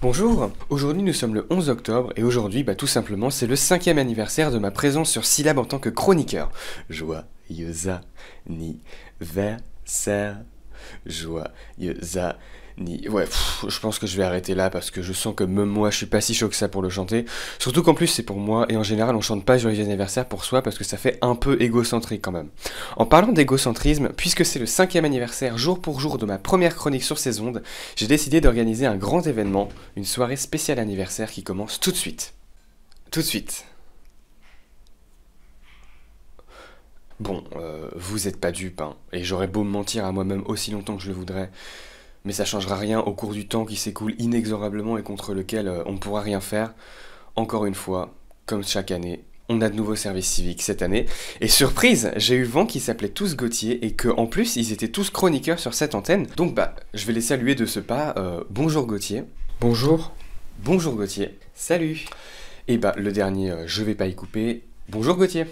Bonjour, aujourd'hui nous sommes le 11 octobre et aujourd'hui tout simplement c'est le 5e anniversaire de ma présence sur Syllab en tant que chroniqueur. Joyeux anniversaire, joyeux Ouais, je pense que je vais arrêter là parce que je sens que même moi je suis pas si chaud que ça pour le chanter. Surtout qu'en plus c'est pour moi et en général on chante pas joyeux anniversaire pour soi parce que ça fait un peu égocentrique quand même. En parlant d'égocentrisme, puisque c'est le 5e anniversaire jour pour jour de ma première chronique sur ces ondes, j'ai décidé d'organiser un grand événement, une soirée spéciale anniversaire qui commence tout de suite. Tout de suite. Bon, vous êtes pas dupes, hein, et j'aurais beau me mentir à moi-même aussi longtemps que je le voudrais. Mais ça changera rien au cours du temps qui s'écoule inexorablement et contre lequel on ne pourra rien faire. Encore une fois, comme chaque année, on a de nouveaux services civiques cette année. Et surprise, j'ai eu vent qu'ils s'appelaient tous Gauthier et qu'en plus ils étaient tous chroniqueurs sur cette antenne. Donc je vais les saluer de ce pas. Bonjour Gauthier. Bonjour. Bonjour Gauthier. Salut. Et le dernier, je vais pas y couper. Bonjour Gauthier.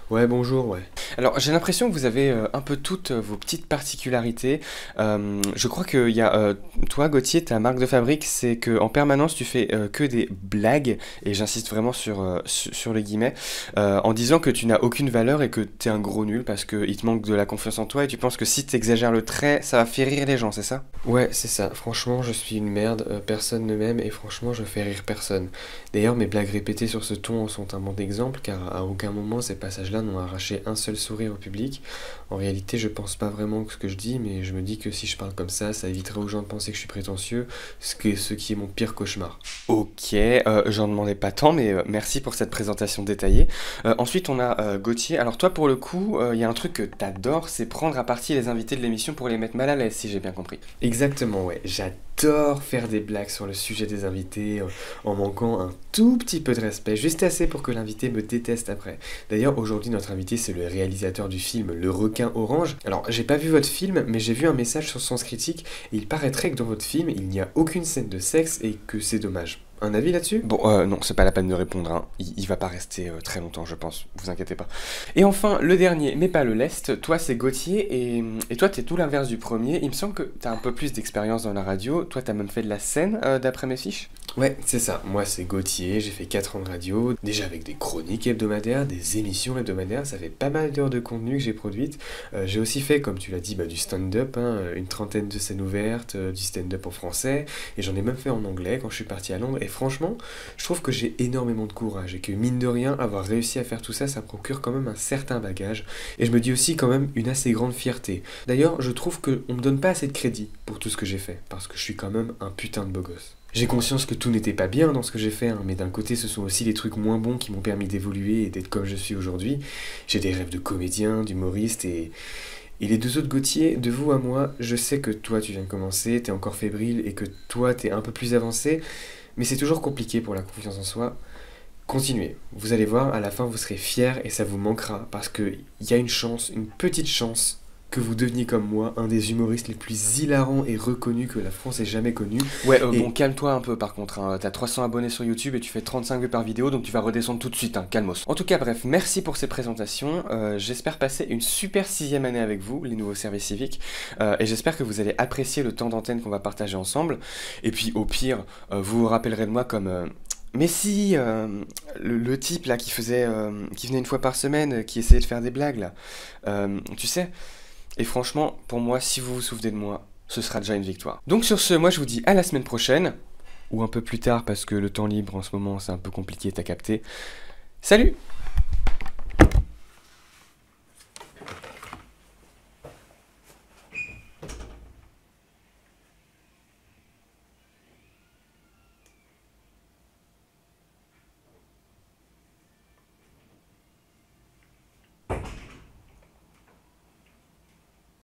Ouais, bonjour, ouais. Alors, j'ai l'impression que vous avez un peu toutes vos petites particularités. Je crois que toi, Gauthier, ta marque de fabrique, c'est que en permanence, tu fais que des blagues, et j'insiste vraiment sur les guillemets, en disant que tu n'as aucune valeur et que t'es un gros nul parce qu'il te manque de la confiance en toi et tu penses que si t'exagères le trait, ça va faire rire les gens, c'est ça? Ouais, c'est ça. Franchement, je suis une merde, personne ne m'aime et franchement, je fais rire personne. D'ailleurs, mes blagues répétées sur ce ton sont un bon exemple car à aucun moment ces passages-là n'ont arraché un seul sourire au public. En réalité, je pense pas vraiment ce que je dis, mais je me dis que si je parle comme ça évitera aux gens de penser que je suis prétentieux, ce qui est mon pire cauchemar. Ok, j'en demandais pas tant, mais merci pour cette présentation détaillée. Ensuite, on a Gauthier. Alors toi, pour le coup, il y a un truc que t'adores, c'est prendre à partie les invités de l'émission pour les mettre mal à l'aise, si j'ai bien compris. Exactement, ouais. J'adore faire des blagues sur le sujet des invités en manquant un tout petit peu de respect, juste assez pour que l'invité me déteste après. D'ailleurs, aujourd'hui, notre invité, c'est le réalisateur du film Le Requin Orange. Alors, j'ai pas vu votre film, mais j'ai vu un message sur Sens Critique et il paraîtrait que dans votre film, il n'y a aucune scène de sexe et que c'est dommage. Un avis là-dessus? Bon, non, c'est pas la peine de répondre, hein. Il va pas rester très longtemps, je pense, vous inquiétez pas. Et enfin, le dernier, mais pas le lest, toi c'est Gauthier, et toi t'es tout l'inverse du premier. Il me semble que t'as un peu plus d'expérience dans la radio, toi t'as même fait de la scène, d'après mes fiches? Ouais, c'est ça. Moi, c'est Gauthier, j'ai fait 4 ans de radio, déjà avec des chroniques hebdomadaires, des émissions hebdomadaires, ça fait pas mal d'heures de contenu que j'ai produites. J'ai aussi fait, comme tu l'as dit, du stand-up, hein, une trentaine de scènes ouvertes, du stand-up en français, et j'en ai même fait en anglais quand je suis parti à Londres, et franchement, je trouve que j'ai énormément de courage, et que mine de rien, avoir réussi à faire tout ça, ça procure quand même un certain bagage, et je me dis aussi quand même une assez grande fierté. D'ailleurs, je trouve qu'on me donne pas assez de crédit pour tout ce que j'ai fait, parce que je suis quand même un putain de beau gosse. J'ai conscience que tout n'était pas bien dans ce que j'ai fait, hein, mais d'un côté, ce sont aussi les trucs moins bons qui m'ont permis d'évoluer et d'être comme je suis aujourd'hui. J'ai des rêves de comédien, d'humoriste et les deux autres Gauthier, de vous à moi, je sais que toi tu viens de commencer, t'es encore fébrile et que toi t'es un peu plus avancé, mais c'est toujours compliqué pour la confiance en soi. Continuez, vous allez voir, à la fin vous serez fiers et ça vous manquera parce qu'il y a une chance, une petite chance que vous deveniez comme moi, un des humoristes les plus hilarants et reconnus que la France ait jamais connu. Ouais, bon, calme-toi un peu par contre, hein. T'as 300 abonnés sur YouTube et tu fais 35 vues par vidéo, donc tu vas redescendre tout de suite, hein, calmos. En tout cas, bref, merci pour ces présentations, j'espère passer une super 6e année avec vous, les nouveaux services civiques, et j'espère que vous allez apprécier le temps d'antenne qu'on va partager ensemble, et puis au pire, vous vous rappellerez de moi comme... Mais si, le type là qui venait une fois par semaine, qui essayait de faire des blagues là, tu sais. Et franchement, pour moi, si vous vous souvenez de moi, ce sera déjà une victoire. Donc sur ce, moi je vous dis à la semaine prochaine, ou un peu plus tard parce que le temps libre en ce moment c'est un peu compliqué, t'as capté. Salut!